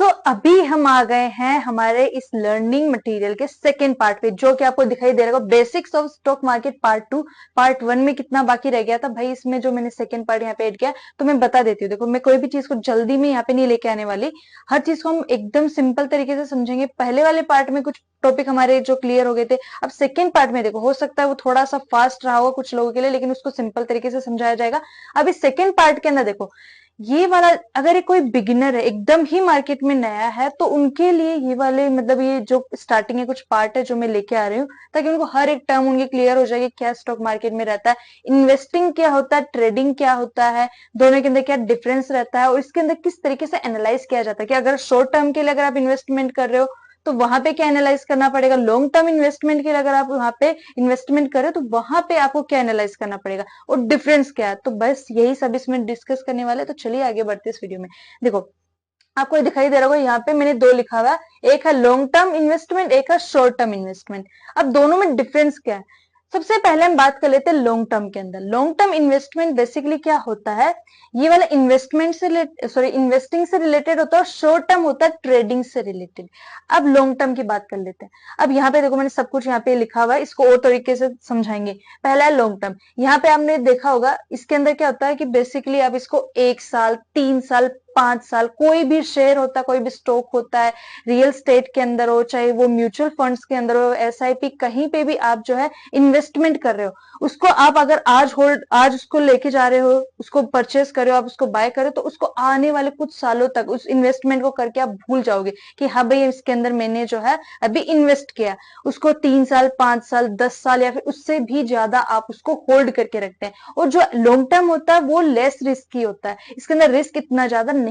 अभी हम आ गए हैं हमारे इस लर्निंग मटेरियल के सेकेंड पार्ट पे, जो कि आपको दिखाई दे रहा है basics of stock market part 2। Part 1 में कितना बाकी रह गया था भाई, इसमें जो मैंने सेकेंड पार्ट यहाँ पे ऐड किया तो मैं बता देती हूँ। देखो, मैं कोई भी चीज को जल्दी में यहाँ पे नहीं लेके आने वाली, हर चीज को हम एकदम सिंपल तरीके से समझेंगे। पहले वाले पार्ट में कुछ टॉपिक हमारे जो क्लियर हो गए थे, अब सेकेंड पार्ट में देखो हो सकता है वो थोड़ा सा फास्ट रहा होगा कुछ लोगों के लिए, लेकिन उसको सिंपल तरीके से समझाया जाएगा। अब इस सेकेंड पार्ट के अंदर देखो, ये वाला अगर ये कोई बिगिनर है, एकदम ही मार्केट में नया है, तो उनके लिए ये वाले मतलब ये जो स्टार्टिंग है कुछ पार्ट है जो मैं लेके आ रही हूँ, ताकि उनको हर एक टर्म उनके क्लियर हो जाए कि क्या स्टॉक मार्केट में रहता है, इन्वेस्टिंग क्या होता है, ट्रेडिंग क्या होता है, दोनों के अंदर क्या डिफरेंस रहता है, और इसके अंदर किस तरीके से एनालाइज किया जाता है कि अगर शॉर्ट टर्म के लिए अगर आप इन्वेस्टमेंट कर रहे हो तो वहां पे क्या एनालाइज करना पड़ेगा, लॉन्ग टर्म इन्वेस्टमेंट के लिए अगर आप वहां पे इन्वेस्टमेंट करें तो वहां पे आपको क्या एनालाइज करना पड़ेगा और डिफरेंस क्या है। तो बस यही सब इसमें डिस्कस करने वाले, तो चलिए आगे बढ़ते इस वीडियो में। देखो, आपको दिखाई दे रहा होगा यहाँ पे मैंने दो लिखा हुआ है, एक है लॉन्ग टर्म इन्वेस्टमेंट, एक है शॉर्ट टर्म इन्वेस्टमेंट। अब दोनों में डिफरेंस क्या है, सबसे पहले हम बात कर लेते हैं लॉन्ग टर्म के अंदर। लॉन्ग टर्म इन्वेस्टमेंट बेसिकली क्या होता है, ये वाला इन्वेस्टमेंट से इन्वेस्टिंग से रिलेटेड होता है, और शॉर्ट टर्म होता है ट्रेडिंग से रिलेटेड। अब लॉन्ग टर्म की बात कर लेते हैं। अब यहाँ पे देखो मैंने सब कुछ यहाँ पे लिखा हुआ है, इसको और तरीके से समझाएंगे। पहला है लॉन्ग टर्म, यहाँ पे आपने देखा होगा इसके अंदर क्या होता है कि बेसिकली आप इसको 1 साल, 3 साल, 5 साल, कोई भी शेयर होता है, कोई भी स्टॉक होता है, रियल स्टेट के अंदर हो, चाहे वो म्यूचुअल फंड्स के अंदर हो, एसआईपी, कहीं पे भी आप जो है इन्वेस्टमेंट कर रहे हो, उसको आप अगर आज उसको लेके जा रहे हो, उसको परचेस कर रहे हो, आप उसको बाय कर रहे हो, तो उसको आने वाले कुछ सालों तक उस इन्वेस्टमेंट को करके आप भूल जाओगे कि हाँ भाई इसके अंदर मैंने जो है अभी इन्वेस्ट किया। उसको 3 साल, 5 साल, 10 साल या फिर उससे भी ज्यादा आप उसको होल्ड करके रखते हैं। और जो लॉन्ग टर्म होता है वो लेस रिस्की होता है, इसके अंदर रिस्क इतना ज्यादा नहीं